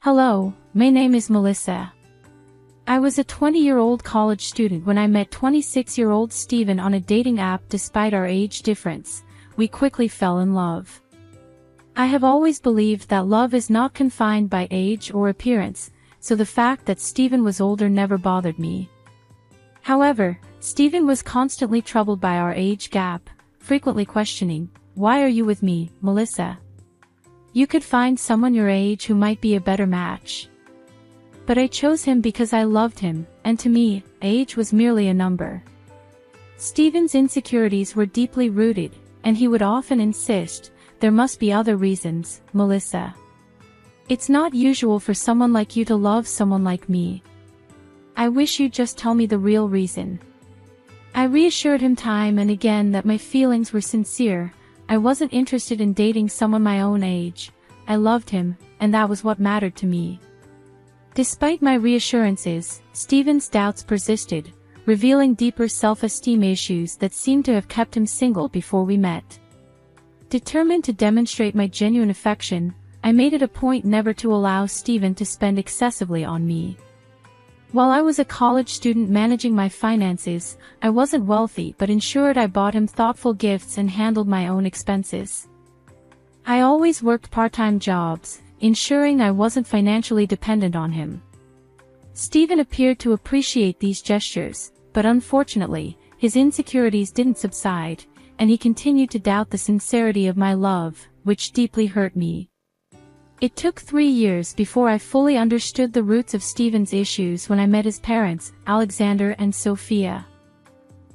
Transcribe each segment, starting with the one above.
Hello, my name is Melissa. I was a 20-year-old college student when I met 26-year-old Steven on a dating app. Despite our age difference, we quickly fell in love. I have always believed that love is not confined by age or appearance, so the fact that Steven was older never bothered me. However, Steven was constantly troubled by our age gap, frequently questioning, "Why are you with me, Melissa? You could find someone your age who might be a better match." But I chose him because I loved him, and to me, age was merely a number. Steven's insecurities were deeply rooted, and he would often insist, "There must be other reasons, Melissa. It's not usual for someone like you to love someone like me. I wish you'd just tell me the real reason." I reassured him time and again that my feelings were sincere. I wasn't interested in dating someone my own age. I loved him, and that was what mattered to me. Despite my reassurances, Steven's doubts persisted, revealing deeper self-esteem issues that seemed to have kept him single before we met. Determined to demonstrate my genuine affection, I made it a point never to allow Steven to spend excessively on me. While I was a college student managing my finances, I wasn't wealthy but ensured I bought him thoughtful gifts and handled my own expenses. I always worked part-time jobs, ensuring I wasn't financially dependent on him. Steven appeared to appreciate these gestures, but unfortunately, his insecurities didn't subside, and he continued to doubt the sincerity of my love, which deeply hurt me. It took 3 years before I fully understood the roots of Steven's issues when I met his parents, Alexander and Sophia.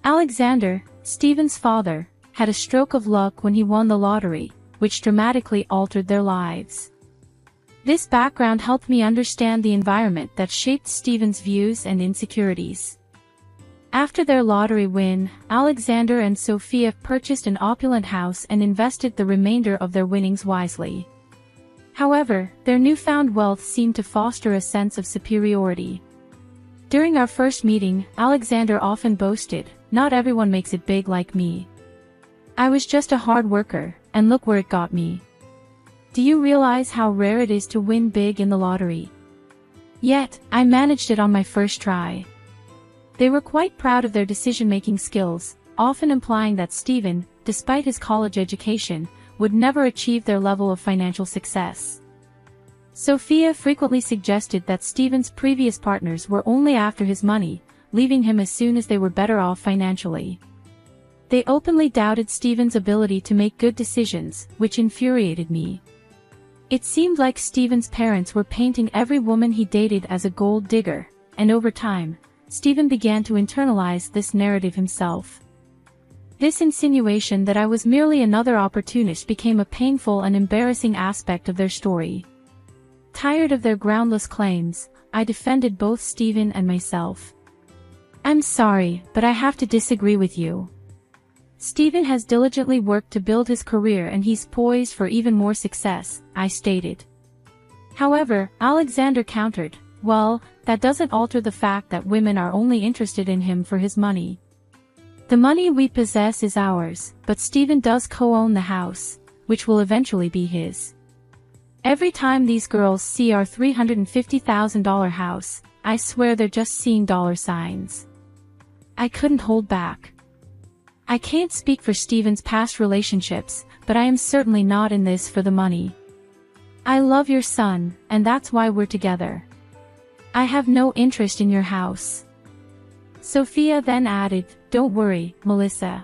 Alexander, Steven's father, had a stroke of luck when he won the lottery, which dramatically altered their lives. This background helped me understand the environment that shaped Steven's views and insecurities. After their lottery win, Alexander and Sophia purchased an opulent house and invested the remainder of their winnings wisely. However, their newfound wealth seemed to foster a sense of superiority. During our first meeting, Alexander often boasted, "Not everyone makes it big like me. I was just a hard worker, and look where it got me. Do you realize how rare it is to win big in the lottery? Yet, I managed it on my first try." They were quite proud of their decision-making skills, often implying that Steven, despite his college education, would never achieve their level of financial success. Sophia frequently suggested that Steven's previous partners were only after his money, leaving him as soon as they were better off financially. They openly doubted Steven's ability to make good decisions, which infuriated me. It seemed like Steven's parents were painting every woman he dated as a gold digger, and over time, Steven began to internalize this narrative himself. This insinuation that I was merely another opportunist became a painful and embarrassing aspect of their story. Tired of their groundless claims, I defended both Steven and myself. "I'm sorry, but I have to disagree with you. Steven has diligently worked to build his career and he's poised for even more success," I stated. However, Alexander countered, "Well, that doesn't alter the fact that women are only interested in him for his money. The money we possess is ours, but Steven does co-own the house, which will eventually be his. Every time these girls see our $350,000 house, I swear they're just seeing dollar signs." I couldn't hold back. "I can't speak for Steven's past relationships, but I am certainly not in this for the money. I love your son, and that's why we're together. I have no interest in your house." Sophia then added, "Don't worry, Melissa.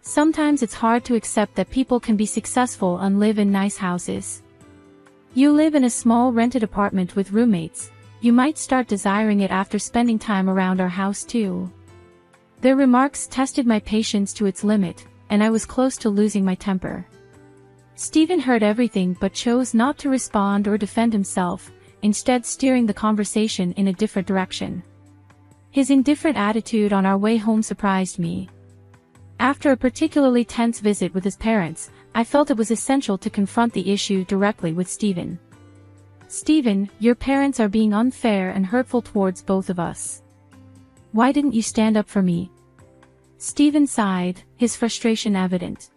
Sometimes it's hard to accept that people can be successful and live in nice houses. You live in a small rented apartment with roommates. You might start desiring it after spending time around our house too." Their remarks tested my patience to its limit, and I was close to losing my temper. Steven heard everything but chose not to respond or defend himself, instead steering the conversation in a different direction. His indifferent attitude on our way home surprised me. After a particularly tense visit with his parents, I felt it was essential to confront the issue directly with Steven. "Steven, your parents are being unfair and hurtful towards both of us. Why didn't you stand up for me?" Steven sighed, his frustration evident.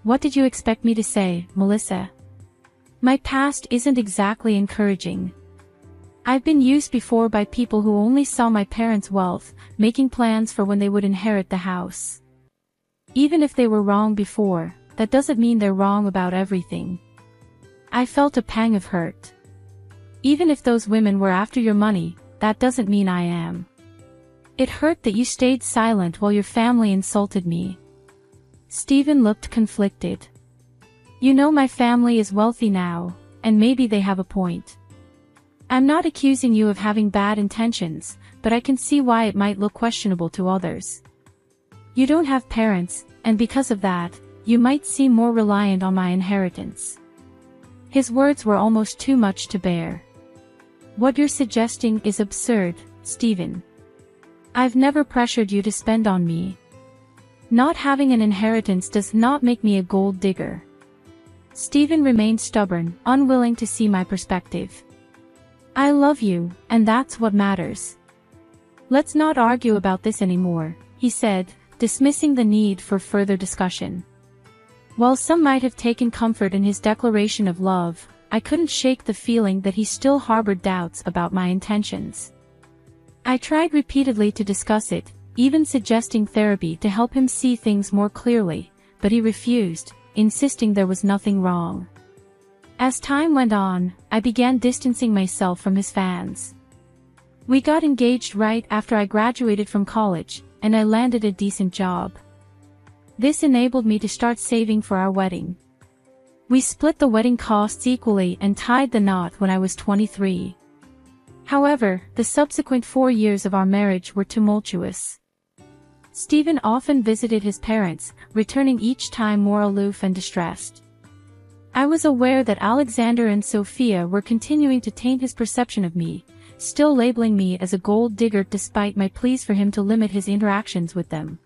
"What did you expect me to say, Melissa? My past isn't exactly encouraging. I've been used before by people who only saw my parents' wealth, making plans for when they would inherit the house. Even if they were wrong before, that doesn't mean they're wrong about everything. I felt a pang of hurt. Even if those women were after your money, that doesn't mean I am. It hurt that you stayed silent while your family insulted me. Stephen looked conflicted. You know my family is wealthy now, and maybe they have a point. I'm not accusing you of having bad intentions, but I can see why it might look questionable to others. You don't have parents, and because of that, you might seem more reliant on my inheritance. His words were almost too much to bear. What you're suggesting is absurd, Stephen. I've never pressured you to spend on me. Not having an inheritance does not make me a gold digger. Stephen remained stubborn, unwilling to see my perspective. I love you, and that's what matters. Let's not argue about this anymore, he said, dismissing the need for further discussion. While some might have taken comfort in his declaration of love, I couldn't shake the feeling that he still harbored doubts about my intentions. I tried repeatedly to discuss it, even suggesting therapy to help him see things more clearly, but he refused, insisting there was nothing wrong. As time went on, I began distancing myself from his fans. We got engaged right after I graduated from college, and I landed a decent job. This enabled me to start saving for our wedding. We split the wedding costs equally and tied the knot when I was 23. However, the subsequent 4 years of our marriage were tumultuous. Stephen often visited his parents, returning each time more aloof and distressed. I was aware that Alexander and Sophia were continuing to taint his perception of me, still labeling me as a gold digger despite my pleas for him to limit his interactions with them.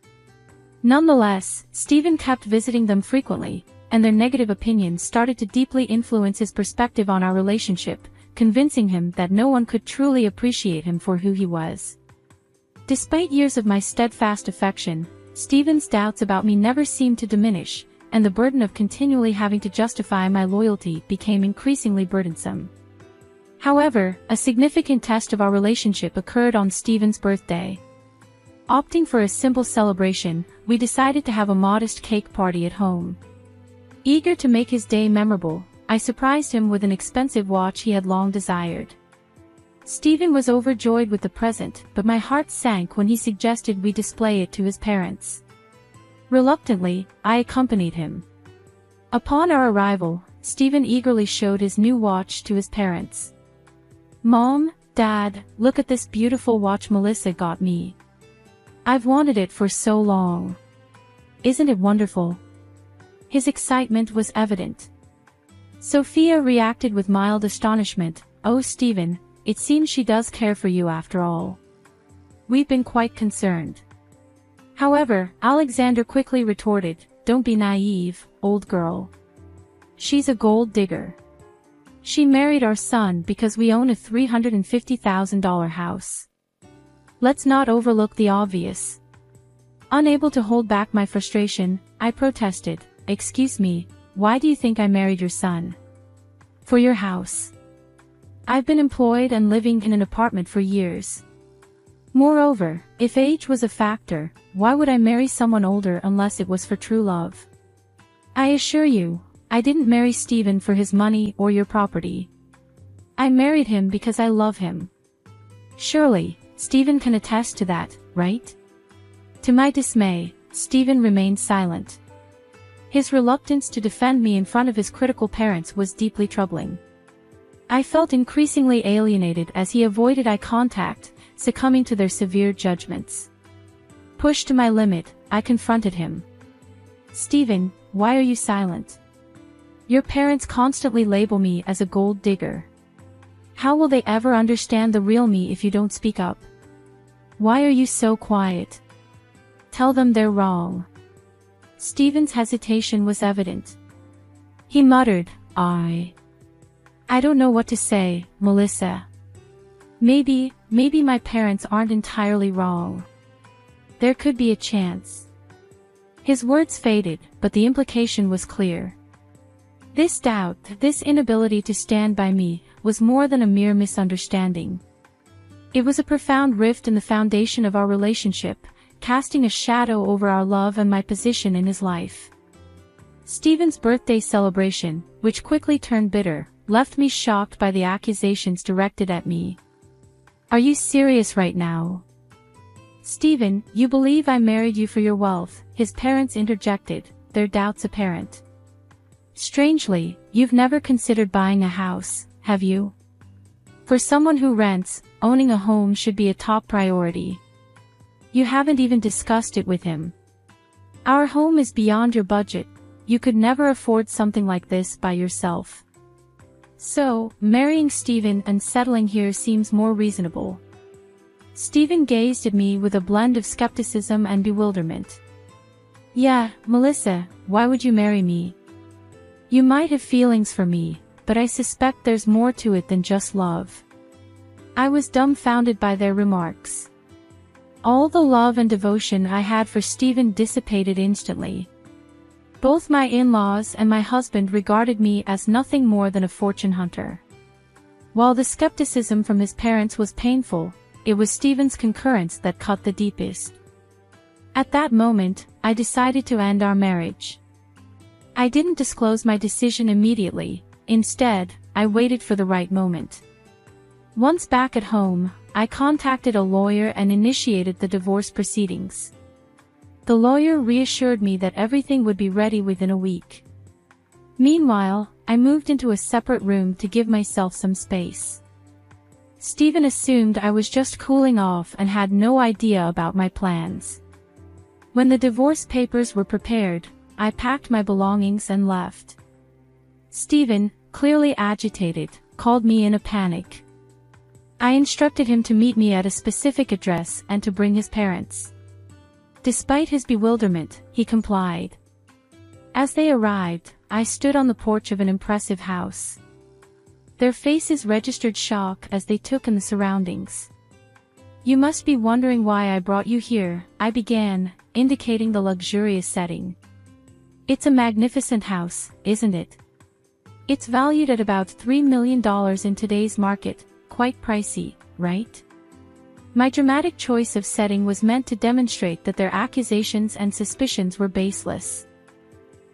Nonetheless, Stephen kept visiting them frequently, and their negative opinions started to deeply influence his perspective on our relationship, convincing him that no one could truly appreciate him for who he was. Despite years of my steadfast affection, Stephen's doubts about me never seemed to diminish, and the burden of continually having to justify my loyalty became increasingly burdensome. However, a significant test of our relationship occurred on Stephen's birthday. Opting for a simple celebration, we decided to have a modest cake party at home. Eager to make his day memorable, I surprised him with an expensive watch he had long desired. Stephen was overjoyed with the present, but my heart sank when he suggested we display it to his parents. Reluctantly, I accompanied him. Upon our arrival, Stephen eagerly showed his new watch to his parents. "Mom, Dad, look at this beautiful watch Melissa got me. I've wanted it for so long. Isn't it wonderful?" His excitement was evident. Sophia reacted with mild astonishment. "Oh Stephen, it seems she does care for you after all. We've been quite concerned." However, Alexander quickly retorted, "Don't be naive, old girl. She's a gold digger. She married our son because we own a $350,000 house. Let's not overlook the obvious." Unable to hold back my frustration, I protested, "Excuse me, why do you think I married your son?" "For your house. I've been employed and living in an apartment for years. Moreover, if age was a factor, why would I marry someone older unless it was for true love? I assure you, I didn't marry Stephen for his money or your property. I married him because I love him. Surely, Stephen can attest to that, right?" To my dismay, Stephen remained silent. His reluctance to defend me in front of his critical parents was deeply troubling. I felt increasingly alienated as he avoided eye contact, succumbing to their severe judgments. Pushed to my limit, I confronted him. "Stephen, why are you silent? Your parents constantly label me as a gold digger. How will they ever understand the real me if you don't speak up? Why are you so quiet? Tell them they're wrong." Stephen's hesitation was evident. He muttered, I don't know what to say, Melissa. Maybe my parents aren't entirely wrong. There could be a chance." His words faded, but the implication was clear. This doubt, this inability to stand by me, was more than a mere misunderstanding. It was a profound rift in the foundation of our relationship, casting a shadow over our love and my position in his life. Stephen's birthday celebration, which quickly turned bitter, left me shocked by the accusations directed at me. "Are you serious right now?" "Stephen, you believe I married you for your wealth," his parents interjected, their doubts apparent. "Strangely, you've never considered buying a house, have you? For someone who rents, owning a home should be a top priority. You haven't even discussed it with him. Our home is beyond your budget. You could never afford something like this by yourself. So, marrying Stephen and settling here seems more reasonable." Stephen gazed at me with a blend of skepticism and bewilderment. "Yeah, Melissa, why would you marry me? You might have feelings for me, but I suspect there's more to it than just love." I was dumbfounded by their remarks. All the love and devotion I had for Stephen dissipated instantly. Both my in-laws and my husband regarded me as nothing more than a fortune hunter. While the skepticism from his parents was painful, it was Stephen's concurrence that cut the deepest. At that moment, I decided to end our marriage. I didn't disclose my decision immediately. Instead, I waited for the right moment. Once back at home, I contacted a lawyer and initiated the divorce proceedings. The lawyer reassured me that everything would be ready within a week. Meanwhile, I moved into a separate room to give myself some space. Stephen assumed I was just cooling off and had no idea about my plans. When the divorce papers were prepared, I packed my belongings and left. Stephen, clearly agitated, called me in a panic. I instructed him to meet me at a specific address and to bring his parents. Despite his bewilderment, he complied. As they arrived, I stood on the porch of an impressive house. Their faces registered shock as they took in the surroundings. "You must be wondering why I brought you here," I began, indicating the luxurious setting. "It's a magnificent house, isn't it? It's valued at about $3 million in today's market, quite pricey, right?" My dramatic choice of setting was meant to demonstrate that their accusations and suspicions were baseless.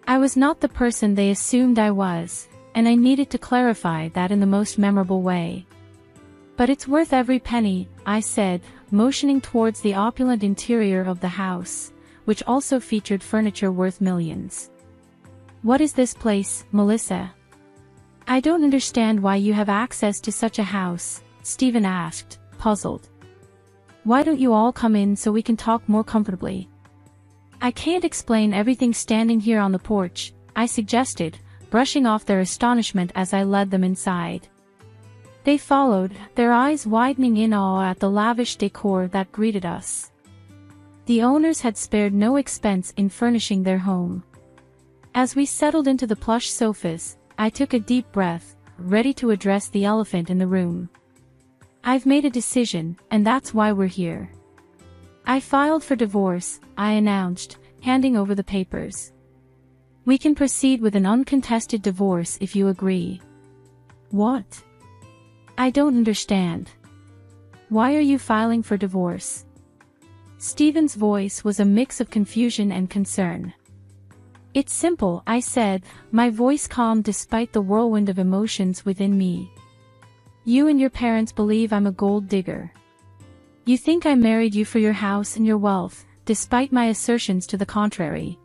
I was not the person they assumed I was, and I needed to clarify that in the most memorable way. "But it's worth every penny," I said, motioning towards the opulent interior of the house, which also featured furniture worth millions. "What is this place, Melissa? I don't understand why you have access to such a house," Stephen asked, puzzled. "Why don't you all come in so we can talk more comfortably?" "I can't explain everything standing here on the porch," I suggested, brushing off their astonishment as I led them inside. They followed, their eyes widening in awe at the lavish decor that greeted us. The owners had spared no expense in furnishing their home. As we settled into the plush sofas, I took a deep breath, ready to address the elephant in the room. "I've made a decision, and that's why we're here. I filed for divorce," I announced, handing over the papers. "We can proceed with an uncontested divorce if you agree." "What? I don't understand. Why are you filing for divorce?" Stephen's voice was a mix of confusion and concern. "It's simple," I said, my voice calm despite the whirlwind of emotions within me. "You and your parents believe I'm a gold digger. You think I married you for your house and your wealth, despite my assertions to the contrary.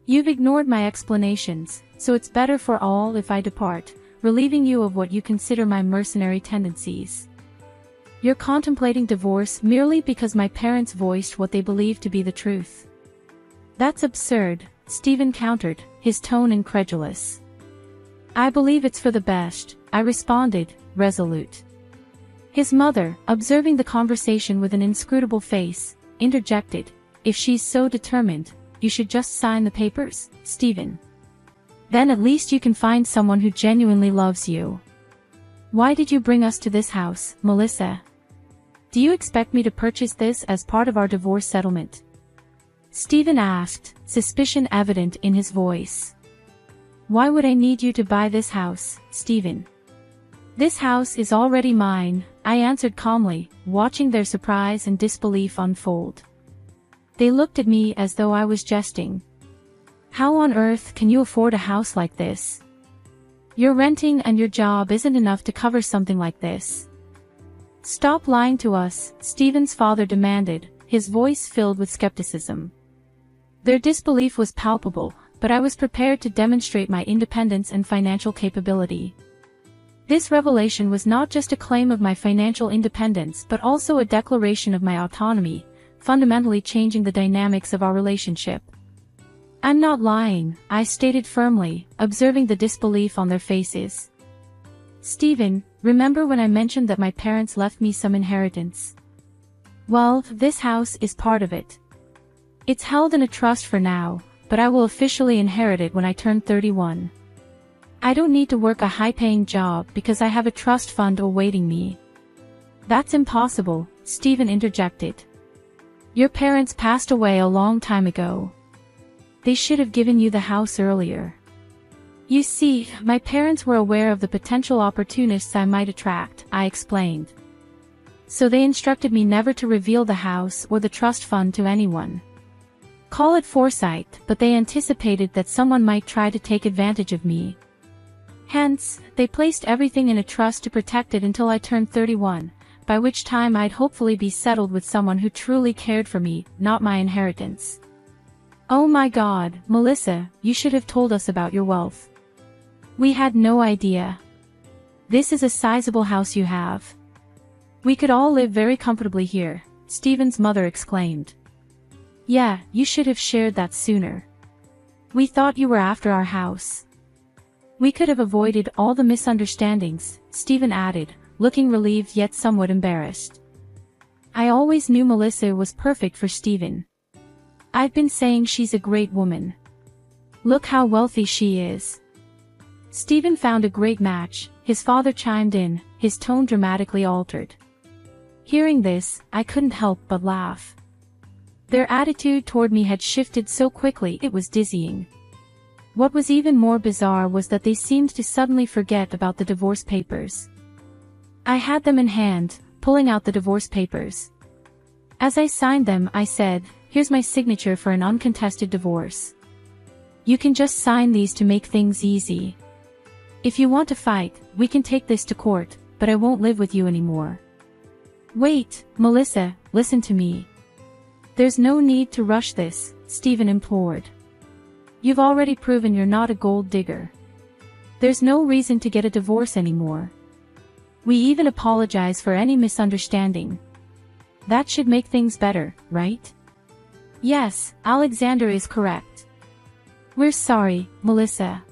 You've ignored my explanations, so it's better for all if I depart, relieving you of what you consider my mercenary tendencies. You're contemplating divorce merely because my parents voiced what they believe to be the truth." "That's absurd," Stephen countered, his tone incredulous. "I believe it's for the best," I responded, resolute. His mother, observing the conversation with an inscrutable face, interjected, "If she's so determined, you should just sign the papers, Stephen. Then at least you can find someone who genuinely loves you. Why did you bring us to this house, Melissa? Do you expect me to purchase this as part of our divorce settlement?" Stephen asked, suspicion evident in his voice. Why would I need you to buy this house, Stephen? This house is already mine, I answered calmly, watching their surprise and disbelief unfold. They looked at me as though I was jesting. How on earth can you afford a house like this? You're renting and your job isn't enough to cover something like this. Stop lying to us, Stephen's father demanded, his voice filled with skepticism. Their disbelief was palpable, but I was prepared to demonstrate my independence and financial capability. This revelation was not just a claim of my financial independence but also a declaration of my autonomy, fundamentally changing the dynamics of our relationship. I'm not lying, I stated firmly, observing the disbelief on their faces. Stephen, remember when I mentioned that my parents left me some inheritance? Well, this house is part of it. It's held in a trust for now, but I will officially inherit it when I turn 31. I don't need to work a high-paying job because I have a trust fund awaiting me. That's impossible, Stephen interjected. Your parents passed away a long time ago. They should have given you the house earlier. You see, my parents were aware of the potential opportunists I might attract, I explained. So they instructed me never to reveal the house or the trust fund to anyone. Call it foresight, but they anticipated that someone might try to take advantage of me. Hence, they placed everything in a trust to protect it until I turned 31, by which time I'd hopefully be settled with someone who truly cared for me, not my inheritance. Oh my God, Melissa, you should have told us about your wealth. We had no idea. This is a sizable house you have. We could all live very comfortably here, Stephen's mother exclaimed. Yeah, you should have shared that sooner. We thought you were after our house. We could have avoided all the misunderstandings, Stephen added, looking relieved yet somewhat embarrassed. I always knew Melissa was perfect for Stephen. I've been saying she's a great woman. Look how wealthy she is. Stephen found a great match, his father chimed in, his tone dramatically altered. Hearing this, I couldn't help but laugh. Their attitude toward me had shifted so quickly it was dizzying. What was even more bizarre was that they seemed to suddenly forget about the divorce papers. I had them in hand, pulling out the divorce papers. As I signed them, I said, "Here's my signature for an uncontested divorce. You can just sign these to make things easy. If you want to fight, we can take this to court, but I won't live with you anymore." Wait, Melissa, listen to me. There's no need to rush this, Stephen implored. You've already proven you're not a gold digger. There's no reason to get a divorce anymore. We even apologize for any misunderstanding. That should make things better, right? Yes, Alexander is correct. We're sorry, Melissa.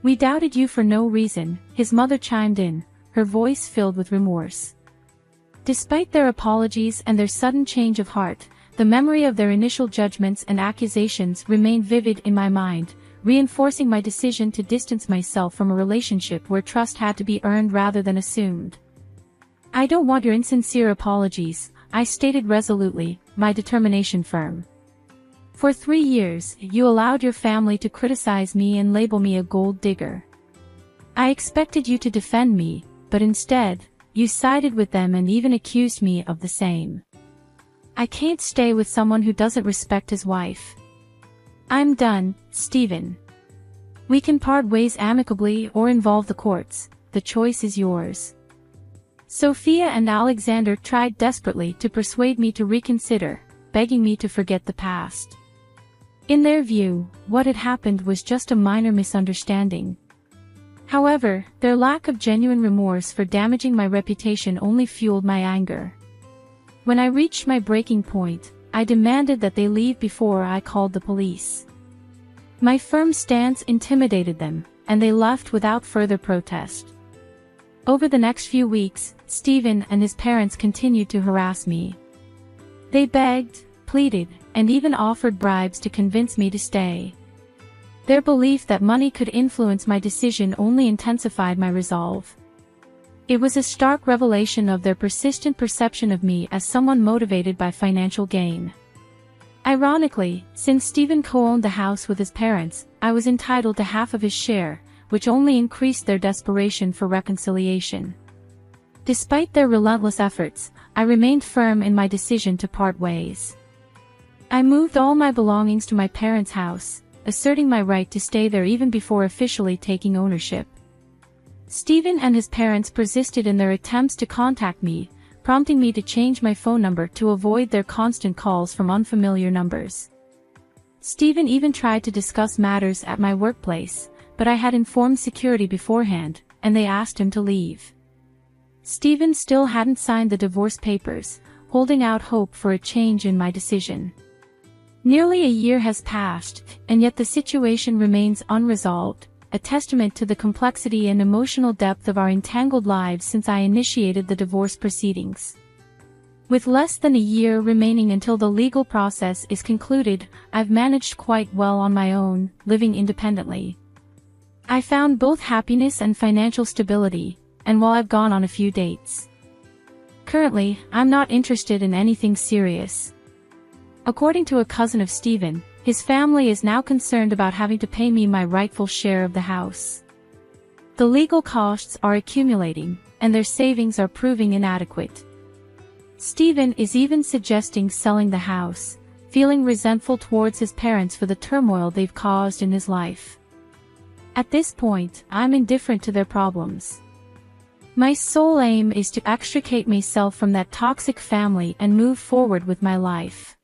We doubted you for no reason, his mother chimed in, her voice filled with remorse. Despite their apologies and their sudden change of heart, the memory of their initial judgments and accusations remained vivid in my mind, reinforcing my decision to distance myself from a relationship where trust had to be earned rather than assumed. I don't want your insincere apologies, I stated resolutely, my determination firm. For 3 years, you allowed your family to criticize me and label me a gold digger. I expected you to defend me, but instead, you sided with them and even accused me of the same. I can't stay with someone who doesn't respect his wife. I'm done, Stephen. We can part ways amicably or involve the courts, the choice is yours. Sophia and Alexander tried desperately to persuade me to reconsider, begging me to forget the past. In their view, what had happened was just a minor misunderstanding. However, their lack of genuine remorse for damaging my reputation only fueled my anger. When I reached my breaking point, I demanded that they leave before I called the police. My firm stance intimidated them, and they left without further protest. Over the next few weeks, Stephen and his parents continued to harass me. They begged, pleaded, and even offered bribes to convince me to stay. Their belief that money could influence my decision only intensified my resolve. It was a stark revelation of their persistent perception of me as someone motivated by financial gain. Ironically, since Stephen co-owned the house with his parents, I was entitled to half of his share, which only increased their desperation for reconciliation. Despite their relentless efforts, I remained firm in my decision to part ways. I moved all my belongings to my parents' house, asserting my right to stay there even before officially taking ownership. Stephen and his parents persisted in their attempts to contact me, prompting me to change my phone number to avoid their constant calls from unfamiliar numbers. Stephen even tried to discuss matters at my workplace, but I had informed security beforehand, and they asked him to leave. Stephen still hadn't signed the divorce papers, holding out hope for a change in my decision. Nearly a year has passed, and yet the situation remains unresolved, a testament to the complexity and emotional depth of our entangled lives since I initiated the divorce proceedings. With less than a year remaining until the legal process is concluded, I've managed quite well on my own, living independently. I found both happiness and financial stability, and while I've gone on a few dates. Currently, I'm not interested in anything serious. According to a cousin of Stephen, his family is now concerned about having to pay me my rightful share of the house. The legal costs are accumulating, and their savings are proving inadequate. Stephen is even suggesting selling the house, feeling resentful towards his parents for the turmoil they've caused in his life. At this point, I'm indifferent to their problems. My sole aim is to extricate myself from that toxic family and move forward with my life.